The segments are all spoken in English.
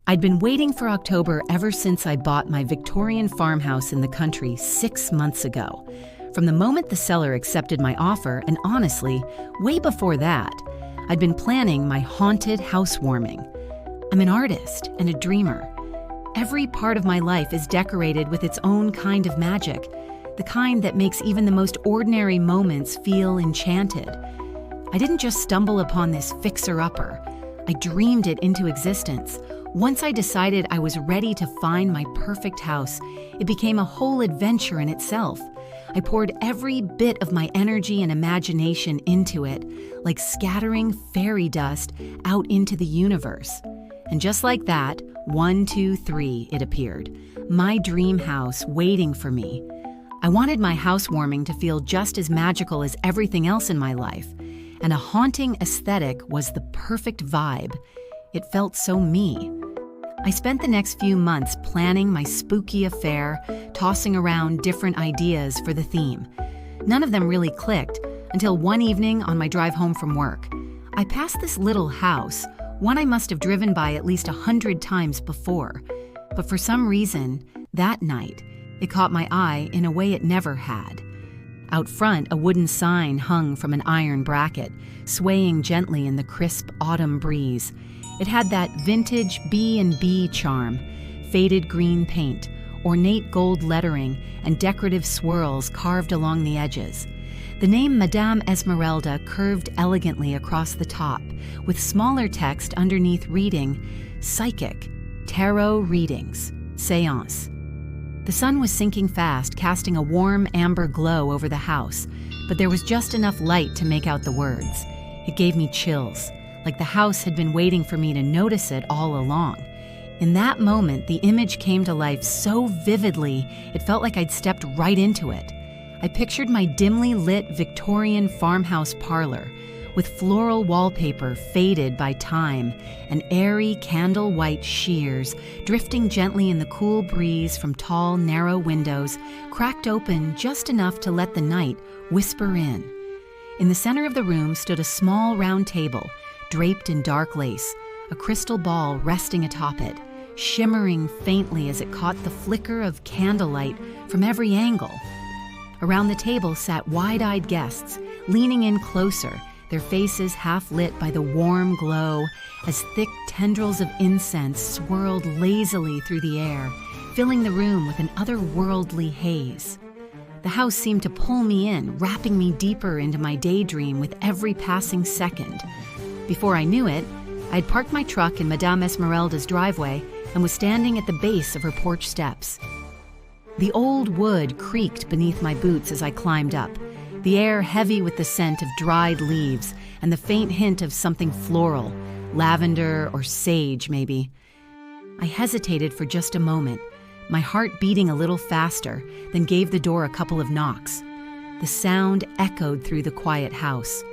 I'd been waiting for October ever since I bought my Victorian farmhouse in the country 6 months ago. From the moment the seller accepted my offer, and honestly, way before that, I'd been planning my haunted housewarming. I'm an artist and a dreamer. Every part of my life is decorated with its own kind of magic, the kind that makes even the most ordinary moments feel enchanted. I didn't just stumble upon this fixer-upper. I dreamed it into existence. Once I decided I was ready to find my perfect house, it became a whole adventure in itself. I poured every bit of my energy and imagination into it, like scattering fairy dust out into the universe. And just like that, 1, 2, 3, it appeared. My dream house waiting for me. I wanted my housewarming to feel just as magical as everything else in my life, and a haunting aesthetic was the perfect vibe. It felt so me. I spent the next few months planning my spooky affair, tossing around different ideas for the theme. None of them really clicked until one evening on my drive home from work. I passed this little house, one I must have driven by at least 100 times before. But for some reason, that night, it caught my eye in a way it never had. Out front, a wooden sign hung from an iron bracket, swaying gently in the crisp autumn breeze. It had that vintage B&B charm, faded green paint, ornate gold lettering, and decorative swirls carved along the edges. The name Madame Esmerelda curved elegantly across the top, with smaller text underneath reading, Psychic, Tarot Readings, Seance. The sun was sinking fast, casting a warm amber glow over the house, but there was just enough light to make out the words. It gave me chills, like the house had been waiting for me to notice it all along. In that moment, the image came to life so vividly, it felt like I'd stepped right into it. I pictured my dimly lit Victorian farmhouse parlor, with floral wallpaper faded by time and airy candle-white shears drifting gently in the cool breeze from tall, narrow windows, cracked open just enough to let the night whisper in. In the center of the room stood a small round table, draped in dark lace, a crystal ball resting atop it, shimmering faintly as it caught the flicker of candlelight from every angle. Around the table sat wide-eyed guests, leaning in closer, their faces half lit by the warm glow as thick tendrils of incense swirled lazily through the air, filling the room with an otherworldly haze. The house seemed to pull me in, wrapping me deeper into my daydream with every passing second. Before I knew it, I had parked my truck in Madame Esmerelda's driveway and was standing at the base of her porch steps. The old wood creaked beneath my boots as I climbed up, the air heavy with the scent of dried leaves and the faint hint of something floral, lavender or sage maybe. I hesitated for just a moment, my heart beating a little faster, then gave the door a couple of knocks. The sound echoed through the quiet house.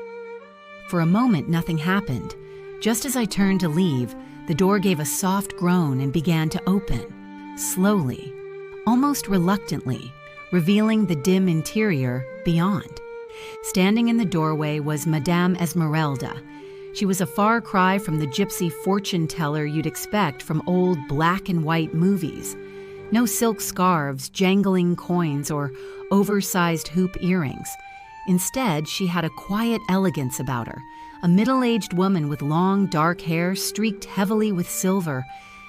For a moment, nothing happened. Just as I turned to leave, the door gave a soft groan and began to open, slowly, almost reluctantly, revealing the dim interior beyond. Standing in the doorway was Madame Esmerelda. She was a far cry from the gypsy fortune teller you'd expect from old black and white movies. No silk scarves, jangling coins, or oversized hoop earrings. Instead, she had a quiet elegance about her, a middle-aged woman with long, dark hair streaked heavily with silver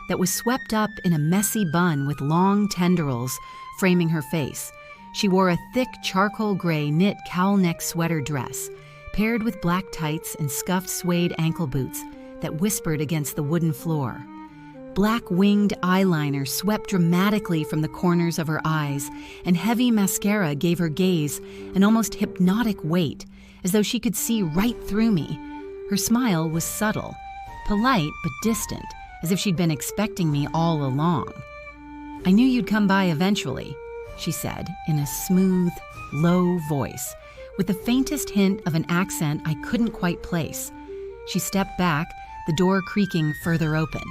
that was swept up in a messy bun with long tendrils framing her face. She wore a thick charcoal gray knit cowl-neck sweater dress, paired with black tights and scuffed suede ankle boots that whispered against the wooden floor. Black winged eyeliner swept dramatically from the corners of her eyes, and heavy mascara gave her gaze an almost hypnotic weight, as though she could see right through me. Her smile was subtle, polite but distant, as if she'd been expecting me all along. "I knew you'd come by eventually," she said in a smooth, low voice, with the faintest hint of an accent I couldn't quite place. She stepped back, the door creaking further open.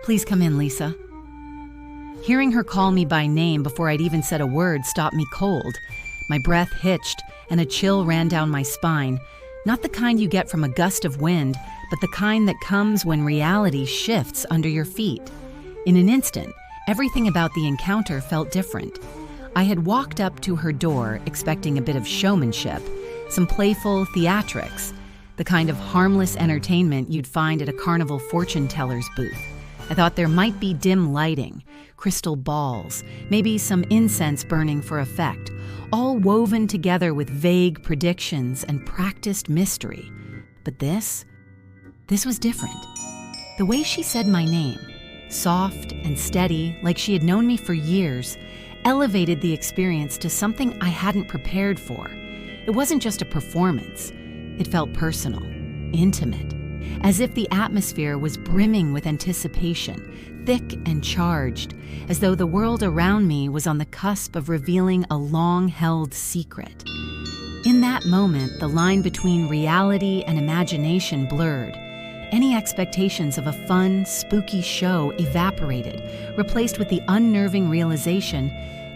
"Please come in, Lisa." Hearing her call me by name before I'd even said a word stopped me cold. My breath hitched, and a chill ran down my spine, not the kind you get from a gust of wind, but the kind that comes when reality shifts under your feet. In an instant, everything about the encounter felt different. I had walked up to her door expecting a bit of showmanship, some playful theatrics, the kind of harmless entertainment you'd find at a carnival fortune teller's booth. I thought there might be dim lighting, crystal balls, maybe some incense burning for effect, all woven together with vague predictions and practiced mystery. But this was different. The way she said my name, soft and steady, like she had known me for years, elevated the experience to something I hadn't prepared for. It wasn't just a performance. It felt personal, intimate, as if the atmosphere was brimming with anticipation, thick and charged, as though the world around me was on the cusp of revealing a long-held secret. In that moment, the line between reality and imagination blurred. Any expectations of a fun, spooky show evaporated, replaced with the unnerving realization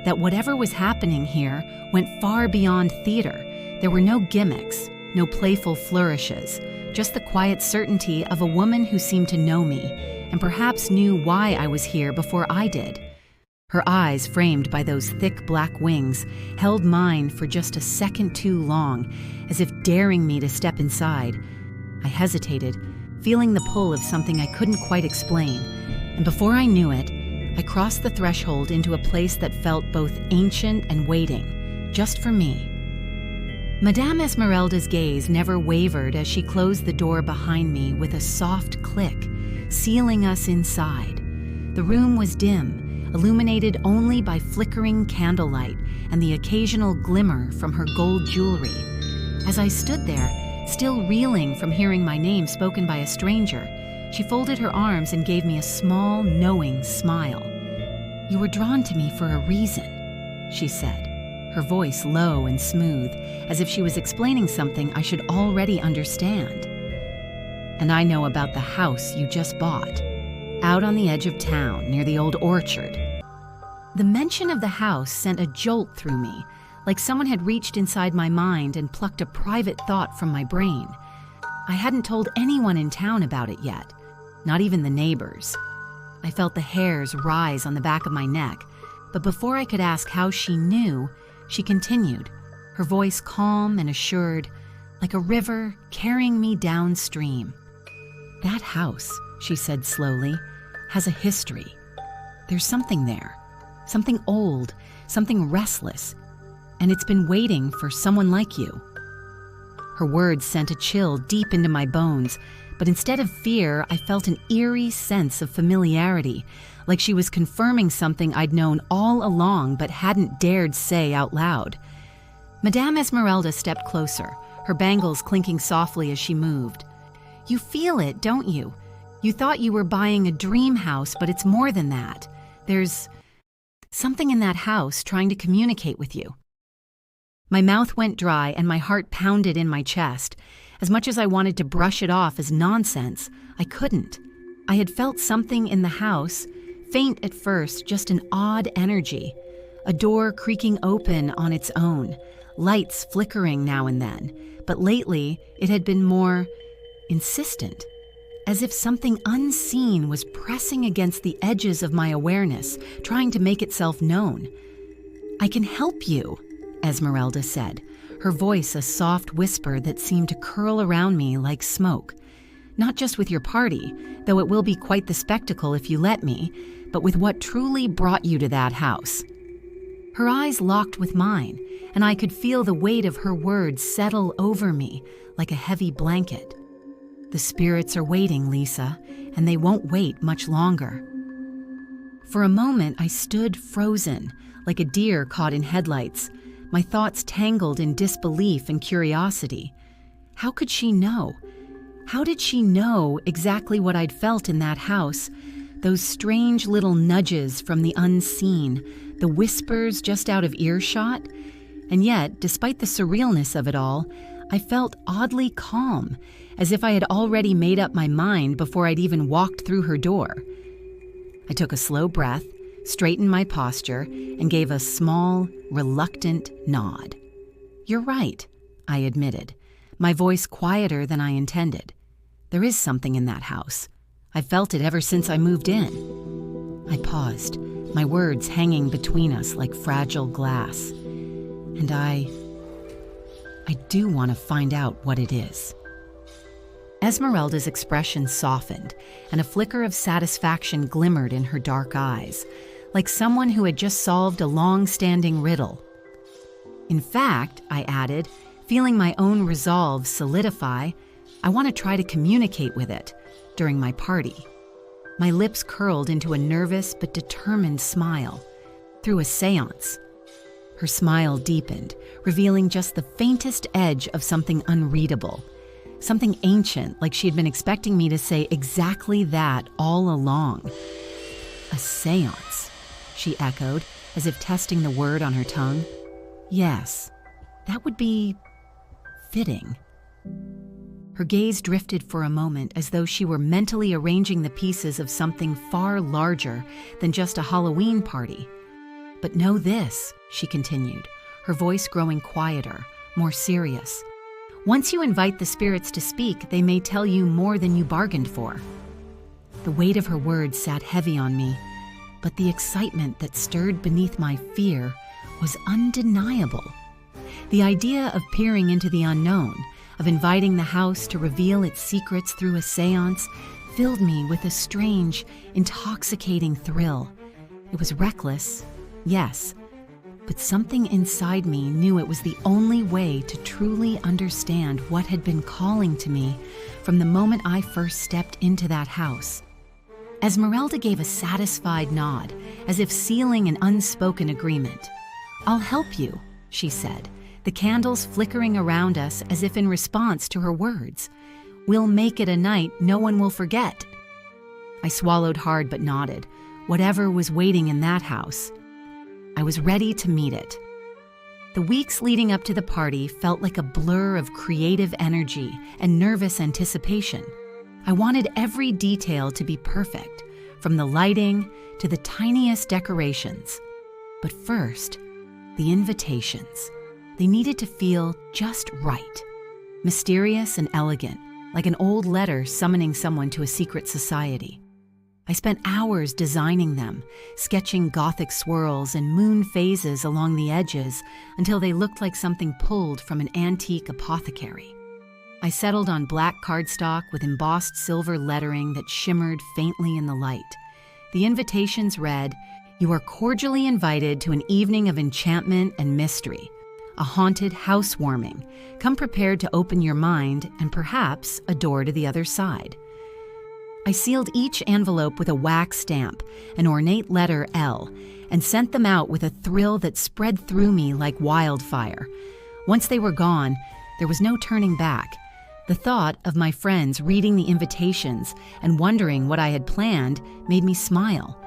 that whatever was happening here went far beyond theater. There were no gimmicks, no playful flourishes, just the quiet certainty of a woman who seemed to know me and perhaps knew why I was here before I did. Her eyes, framed by those thick black wings, held mine for just a second too long, as if daring me to step inside. I hesitated, feeling the pull of something I couldn't quite explain, and before I knew it, I crossed the threshold into a place that felt both ancient and waiting, just for me. Madame Esmerelda's gaze never wavered as she closed the door behind me with a soft click, sealing us inside. The room was dim, illuminated only by flickering candlelight and the occasional glimmer from her gold jewelry. As I stood there, still reeling from hearing my name spoken by a stranger, she folded her arms and gave me a small, knowing smile. "You were drawn to me for a reason," she said, her voice low and smooth, as if she was explaining something I should already understand. "And I know about the house you just bought, out on the edge of town near the old orchard." The mention of the house sent a jolt through me, like someone had reached inside my mind and plucked a private thought from my brain. I hadn't told anyone in town about it yet, not even the neighbors. I felt the hairs rise on the back of my neck, but before I could ask how she knew, she continued, her voice calm and assured, like a river carrying me downstream. "That house," she said slowly, "has a history. There's something there, something old, something restless, and it's been waiting for someone like you." Her words sent a chill deep into my bones, but instead of fear, I felt an eerie sense of familiarity, like she was confirming something I'd known all along but hadn't dared say out loud. Madame Esmerelda stepped closer, her bangles clinking softly as she moved. "You feel it, don't you? You thought you were buying a dream house, but it's more than that. There's something in that house trying to communicate with you." My mouth went dry and my heart pounded in my chest. As much as I wanted to brush it off as nonsense, I couldn't. I had felt something in the house, faint at first, just an odd energy. A door creaking open on its own, lights flickering now and then, but lately it had been more insistent, as if something unseen was pressing against the edges of my awareness, trying to make itself known. "I can help you," Esmerelda said, her voice a soft whisper that seemed to curl around me like smoke. "Not just with your party, though it will be quite the spectacle if you let me, but with what truly brought you to that house." Her eyes locked with mine, and I could feel the weight of her words settle over me like a heavy blanket. "The spirits are waiting, Lisa, and they won't wait much longer." For a moment, I stood frozen, like a deer caught in headlights, my thoughts tangled in disbelief and curiosity. How could she know? How did she know exactly what I'd felt in that house? Those strange little nudges from the unseen, the whispers just out of earshot? And yet, despite the surrealness of it all, I felt oddly calm, as if I had already made up my mind before I'd even walked through her door. I took a slow breath, straightened my posture, and gave a small, reluctant nod. "You're right," I admitted, my voice quieter than I intended. There is something in that house. I've felt it ever since I moved in. I paused, my words hanging between us like fragile glass. And I do want to find out what it is. Esmerelda's expression softened, and a flicker of satisfaction glimmered in her dark eyes, like someone who had just solved a long-standing riddle. In fact, I added, feeling my own resolve solidify, I want to try to communicate with it during my party. My lips curled into a nervous but determined smile. Through a séance. Her smile deepened, revealing just the faintest edge of something unreadable. Something ancient, like she had been expecting me to say exactly that all along. A séance, she echoed, as if testing the word on her tongue. Yes, that would be fitting. Her gaze drifted for a moment as though she were mentally arranging the pieces of something far larger than just a Halloween party. But know this, she continued, her voice growing quieter, more serious. Once you invite the spirits to speak, they may tell you more than you bargained for. The weight of her words sat heavy on me, but the excitement that stirred beneath my fear was undeniable. The idea of peering into the unknown, of inviting the house to reveal its secrets through a séance, filled me with a strange, intoxicating thrill. It was reckless, yes, but something inside me knew it was the only way to truly understand what had been calling to me from the moment I first stepped into that house. Esmerelda gave a satisfied nod, as if sealing an unspoken agreement. "I'll help you," she said, the candles flickering around us as if in response to her words. "We'll make it a night no one will forget." I swallowed hard but nodded. Whatever was waiting in that house, I was ready to meet it. The weeks leading up to the party felt like a blur of creative energy and nervous anticipation. I wanted every detail to be perfect, from the lighting to the tiniest decorations. But first, the invitations. They needed to feel just right. Mysterious and elegant, like an old letter summoning someone to a secret society. I spent hours designing them, sketching Gothic swirls and moon phases along the edges until they looked like something pulled from an antique apothecary. I settled on black cardstock with embossed silver lettering that shimmered faintly in the light. The invitations read, "You are cordially invited to an evening of enchantment and mystery. A haunted housewarming. Come prepared to open your mind and perhaps a door to the other side." I sealed each envelope with a wax stamp, an ornate letter L, and sent them out with a thrill that spread through me like wildfire. Once they were gone, there was no turning back. The thought of my friends reading the invitations and wondering what I had planned made me smile.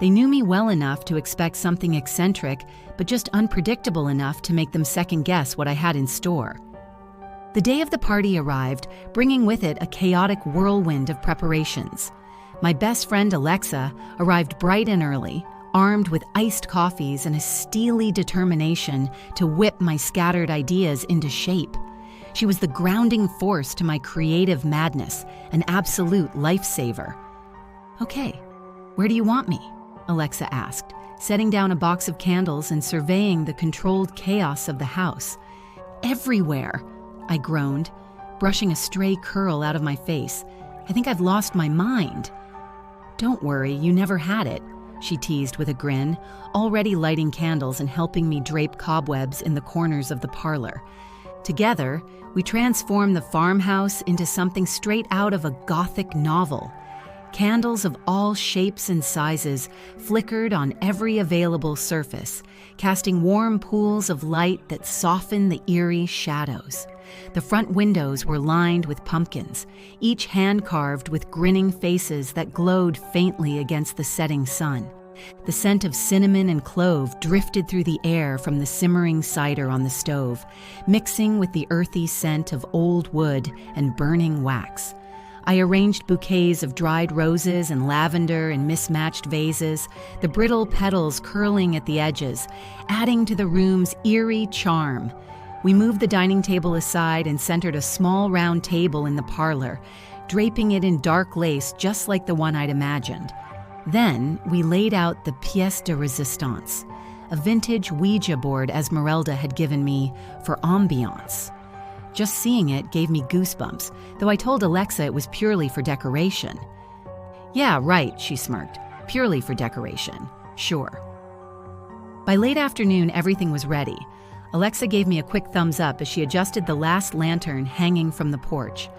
They knew me well enough to expect something eccentric, but just unpredictable enough to make them second-guess what I had in store. The day of the party arrived, bringing with it a chaotic whirlwind of preparations. My best friend Alexa arrived bright and early, armed with iced coffees and a steely determination to whip my scattered ideas into shape. She was the grounding force to my creative madness, an absolute lifesaver. "Okay, where do you want me?" Alexa asked, setting down a box of candles and surveying the controlled chaos of the house. "Everywhere," I groaned, brushing a stray curl out of my face. "I think I've lost my mind." "Don't worry, you never had it," she teased with a grin, already lighting candles and helping me drape cobwebs in the corners of the parlor. Together, we transformed the farmhouse into something straight out of a Gothic novel. Candles of all shapes and sizes flickered on every available surface, casting warm pools of light that softened the eerie shadows. The front windows were lined with pumpkins, each hand-carved with grinning faces that glowed faintly against the setting sun. The scent of cinnamon and clove drifted through the air from the simmering cider on the stove, mixing with the earthy scent of old wood and burning wax. I arranged bouquets of dried roses and lavender in mismatched vases, the brittle petals curling at the edges, adding to the room's eerie charm. We moved the dining table aside and centered a small round table in the parlor, draping it in dark lace just like the one I'd imagined. Then we laid out the pièce de résistance, a vintage Ouija board Esmerelda had given me for ambiance. Just seeing it gave me goosebumps, though I told Alexa it was purely for decoration. "Yeah, right," she smirked. "Purely for decoration. Sure." By late afternoon, everything was ready. Alexa gave me a quick thumbs up as she adjusted the last lantern hanging from the porch.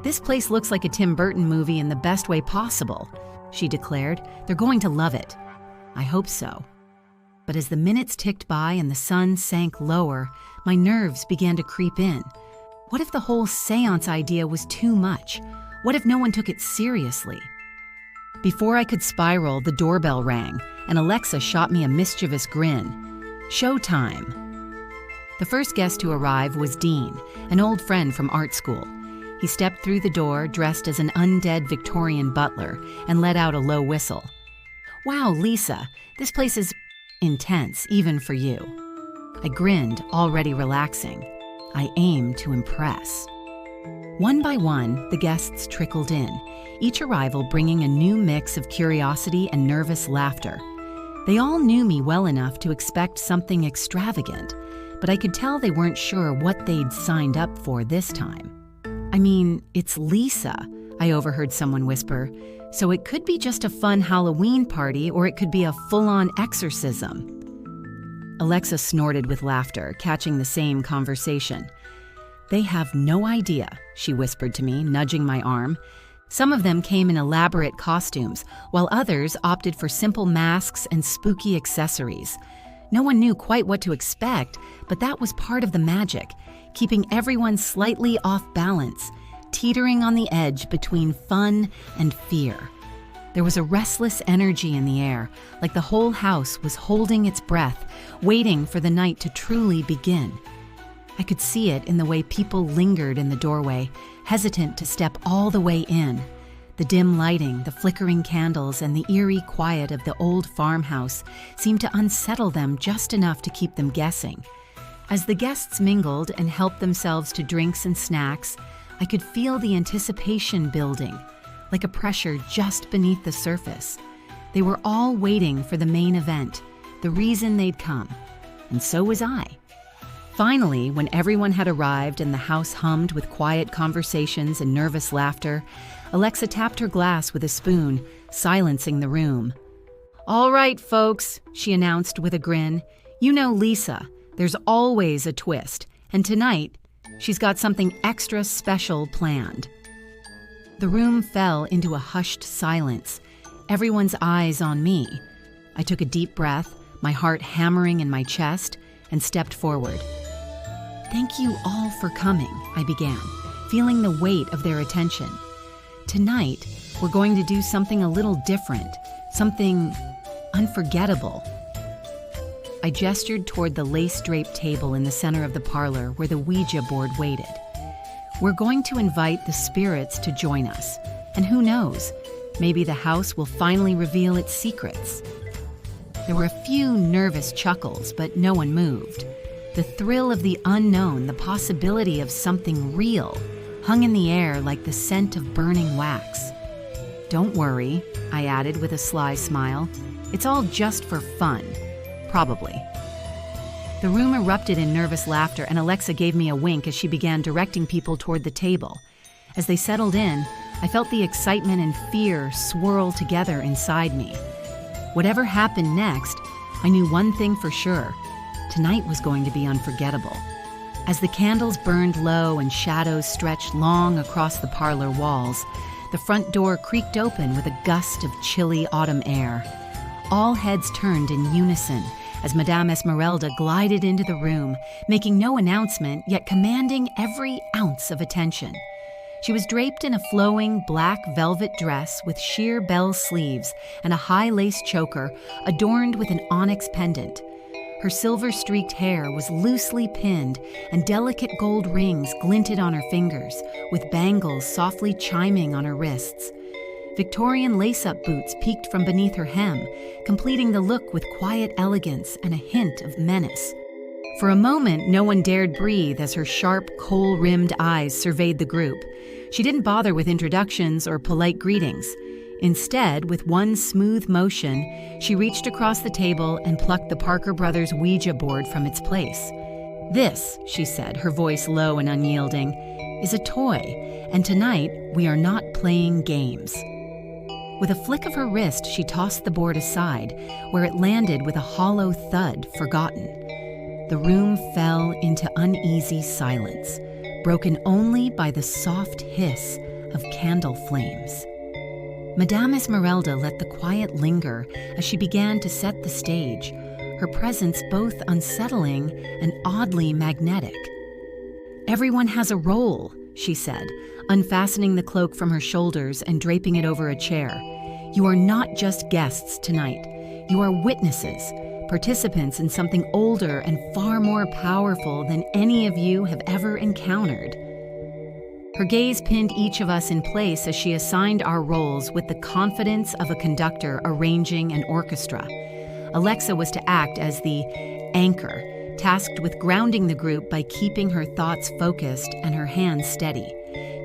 "This place looks like a Tim Burton movie in the best way possible," she declared. "They're going to love it." I hope so. But as the minutes ticked by and the sun sank lower, my nerves began to creep in. What if the whole séance idea was too much? What if no one took it seriously? Before I could spiral, the doorbell rang, and Alexa shot me a mischievous grin. Showtime! The first guest to arrive was Dean, an old friend from art school. He stepped through the door dressed as an undead Victorian butler and let out a low whistle. "Wow, Lisa, this place is intense, even for you." I grinned, already relaxing. I aim to impress. One by one, the guests trickled in, each arrival bringing a new mix of curiosity and nervous laughter. They all knew me well enough to expect something extravagant, but I could tell they weren't sure what they'd signed up for this time. "I mean, it's Lisa," I overheard someone whisper, "so it could be just a fun Halloween party or it could be a full-on exorcism." Alexa snorted with laughter, catching the same conversation. "They have no idea," she whispered to me, nudging my arm. Some of them came in elaborate costumes, while others opted for simple masks and spooky accessories. No one knew quite what to expect, but that was part of the magic, keeping everyone slightly off balance, teetering on the edge between fun and fear. There was a restless energy in the air, like the whole house was holding its breath, waiting for the night to truly begin. I could see it in the way people lingered in the doorway, hesitant to step all the way in. The dim lighting, the flickering candles, and the eerie quiet of the old farmhouse seemed to unsettle them just enough to keep them guessing. As the guests mingled and helped themselves to drinks and snacks, I could feel the anticipation building, like a pressure just beneath the surface. They were all waiting for the main event, the reason they'd come, and so was I. Finally, when everyone had arrived and the house hummed with quiet conversations and nervous laughter, Alexa tapped her glass with a spoon, silencing the room. "All right, folks," she announced with a grin. "You know Lisa. There's always a twist, and tonight, she's got something extra special planned." The room fell into a hushed silence, everyone's eyes on me. I took a deep breath, my heart hammering in my chest, and stepped forward. "Thank you all for coming," I began, feeling the weight of their attention. "Tonight, we're going to do something a little different, something unforgettable." I gestured toward the lace-draped table in the center of the parlor where the Ouija board waited. "We're going to invite the spirits to join us, and who knows, maybe the house will finally reveal its secrets." There were a few nervous chuckles, but no one moved. The thrill of the unknown, the possibility of something real, hung in the air like the scent of burning wax. "Don't worry," I added with a sly smile. "It's all just for fun. Probably." The room erupted in nervous laughter, and Alexa gave me a wink as she began directing people toward the table. As they settled in, I felt the excitement and fear swirl together inside me. Whatever happened next, I knew one thing for sure. Tonight was going to be unforgettable. As the candles burned low and shadows stretched long across the parlor walls, the front door creaked open with a gust of chilly autumn air. All heads turned in unison as Madame Esmerelda glided into the room, making no announcement, yet commanding every ounce of attention. She was draped in a flowing black velvet dress with sheer bell sleeves and a high lace choker adorned with an onyx pendant. Her silver-streaked hair was loosely pinned, and delicate gold rings glinted on her fingers, with bangles softly chiming on her wrists. Victorian lace-up boots peeked from beneath her hem, completing the look with quiet elegance and a hint of menace. For a moment, no one dared breathe as her sharp, kohl-rimmed eyes surveyed the group. She didn't bother with introductions or polite greetings. Instead, with one smooth motion, she reached across the table and plucked the Parker Brothers Ouija board from its place. "This," she said, her voice low and unyielding, "is a toy, and tonight we are not playing games." With a flick of her wrist, she tossed the board aside, where it landed with a hollow thud, forgotten. The room fell into uneasy silence, broken only by the soft hiss of candle flames. Madame Esmerelda let the quiet linger as she began to set the stage, her presence both unsettling and oddly magnetic. "Everyone has a role," she said, unfastening the cloak from her shoulders and draping it over a chair. "You are not just guests tonight. You are witnesses, participants in something older and far more powerful than any of you have ever encountered." Her gaze pinned each of us in place as she assigned our roles with the confidence of a conductor arranging an orchestra. Alexa was to act as the anchor, tasked with grounding the group by keeping her thoughts focused and her hands steady.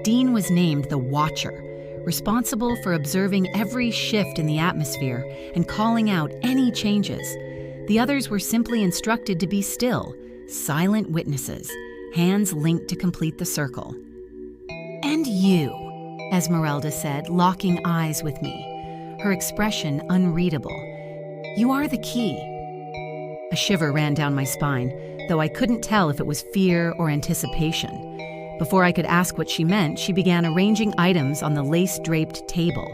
Dean was named the Watcher, responsible for observing every shift in the atmosphere and calling out any changes. The others were simply instructed to be still, silent witnesses, hands linked to complete the circle. "And you," Esmerelda said, locking eyes with me, her expression unreadable. "You are the key." A shiver ran down my spine, though I couldn't tell if it was fear or anticipation. Before I could ask what she meant, she began arranging items on the lace-draped table.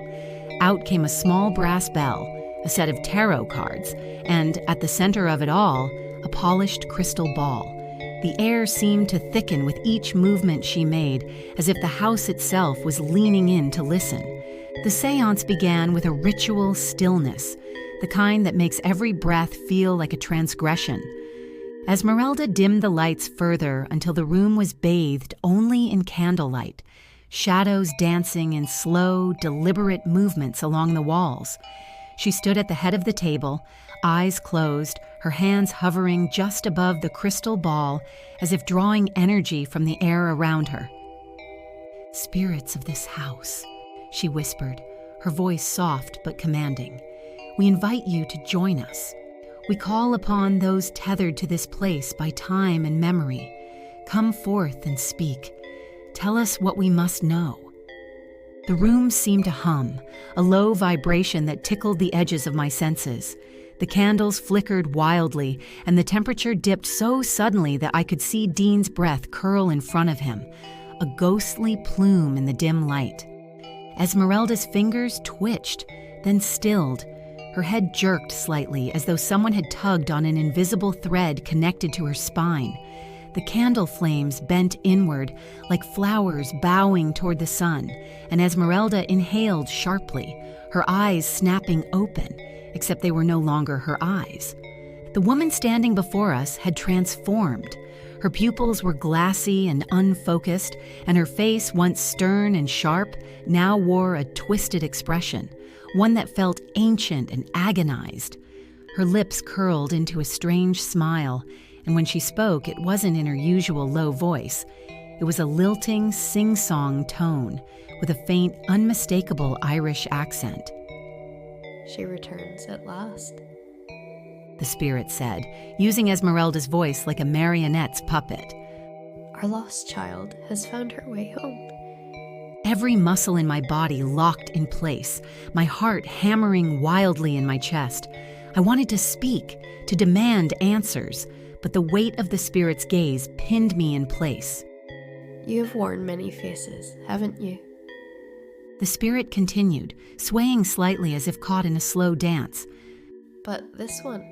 Out came a small brass bell, a set of tarot cards, and, at the center of it all, a polished crystal ball. The air seemed to thicken with each movement she made, as if the house itself was leaning in to listen. The séance began with a ritual stillness, the kind that makes every breath feel like a transgression. Esmerelda dimmed the lights further until the room was bathed only in candlelight, shadows dancing in slow, deliberate movements along the walls. She stood at the head of the table, eyes closed, her hands hovering just above the crystal ball as if drawing energy from the air around her. "Spirits of this house," she whispered, her voice soft but commanding. "We invite you to join us. We call upon those tethered to this place by time and memory. Come forth and speak. Tell us what we must know." The room seemed to hum, a low vibration that tickled the edges of my senses. The candles flickered wildly, and the temperature dipped so suddenly that I could see Dean's breath curl in front of him, a ghostly plume in the dim light. Esmerelda's fingers twitched, then stilled. Her head jerked slightly, as though someone had tugged on an invisible thread connected to her spine. The candle flames bent inward, like flowers bowing toward the sun, and Esmerelda inhaled sharply, her eyes snapping open, except they were no longer her eyes. The woman standing before us had transformed. Her pupils were glassy and unfocused, and her face, once stern and sharp, now wore a twisted expression, one that felt ancient and agonized. Her lips curled into a strange smile, and when she spoke, it wasn't in her usual low voice. It was a lilting, sing-song tone, with a faint, unmistakable Irish accent. "She returns at last," the spirit said, using Esmerelda's voice like a marionette's puppet. "Our lost child has found her way home." Every muscle in my body locked in place, my heart hammering wildly in my chest. I wanted to speak, to demand answers, but the weight of the spirit's gaze pinned me in place. "You have worn many faces, haven't you?" The spirit continued, swaying slightly as if caught in a slow dance. "But this one,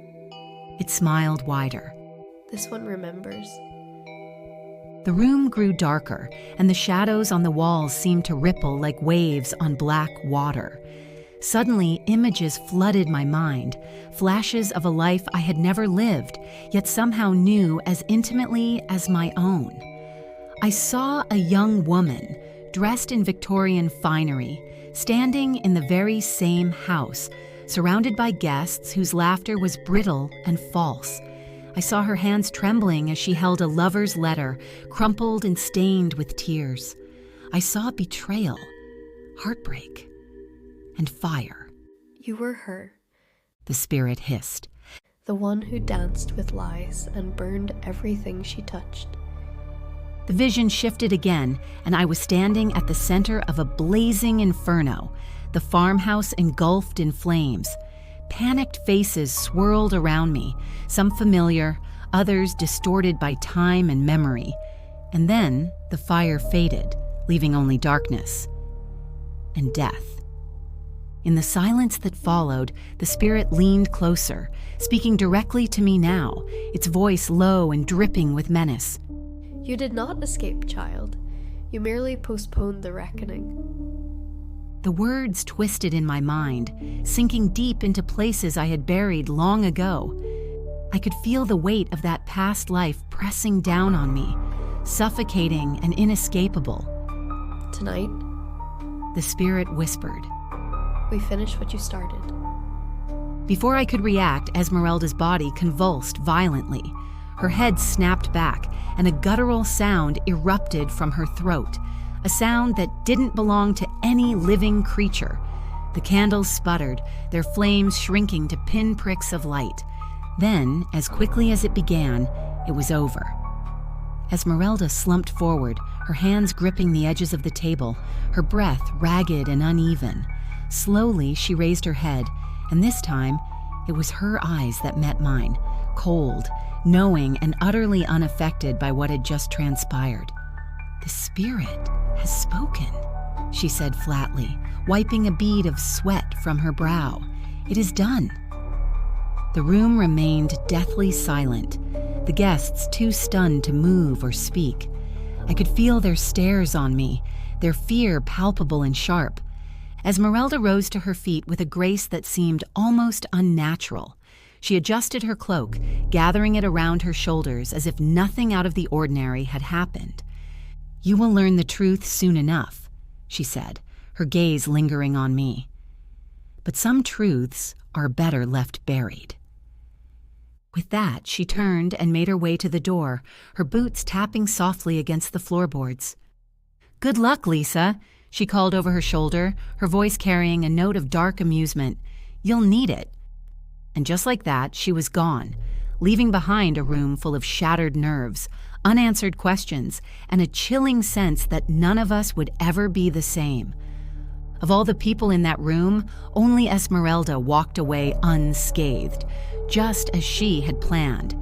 It smiled wider. this one remembers." The room grew darker, and the shadows on the walls seemed to ripple like waves on black water. Suddenly, images flooded my mind, flashes of a life I had never lived, yet somehow knew as intimately as my own. I saw a young woman, dressed in Victorian finery, standing in the very same house, surrounded by guests whose laughter was brittle and false. I saw her hands trembling as she held a lover's letter, crumpled and stained with tears. I saw betrayal, heartbreak, and fire. You were her, the spirit hissed. the one who danced with lies and burned everything she touched. The vision shifted again, and I was standing at the center of a blazing inferno, the farmhouse engulfed in flames. Panicked faces swirled around me, some familiar, others distorted by time and memory. And then the fire faded, leaving only darkness and death. In the silence that followed, the spirit leaned closer, speaking directly to me now, its voice low and dripping with menace. You did not escape, child. You merely postponed the reckoning. The words twisted in my mind, sinking deep into places I had buried long ago. I could feel the weight of that past life pressing down on me, suffocating and inescapable. Tonight, the spirit whispered. We finished what you started. Before I could react, Esmerelda's body convulsed violently. Her head snapped back, and a guttural sound erupted from her throat, a sound that didn't belong to any living creature. The candles sputtered, their flames shrinking to pinpricks of light. Then, as quickly as it began, it was over. Esmerelda slumped forward, her hands gripping the edges of the table, her breath ragged and uneven. Slowly, she raised her head, and this time, it was her eyes that met mine, cold, knowing and utterly unaffected by what had just transpired. The spirit has spoken, she said flatly, wiping a bead of sweat from her brow. It is done. The room remained deathly silent, the guests too stunned to move or speak. I could feel their stares on me, their fear palpable and sharp. Esmerelda rose to her feet with a grace that seemed almost unnatural. She adjusted her cloak, gathering it around her shoulders as if nothing out of the ordinary had happened. You will learn the truth soon enough, she said, her gaze lingering on me. But some truths are better left buried. With that, she turned and made her way to the door, her boots tapping softly against the floorboards. Good luck, Lisa, she called over her shoulder, her voice carrying a note of dark amusement. You'll need it. And just like that, she was gone, leaving behind a room full of shattered nerves, unanswered questions, and a chilling sense that none of us would ever be the same. Of all the people in that room, only Esmerelda walked away unscathed, just as she had planned.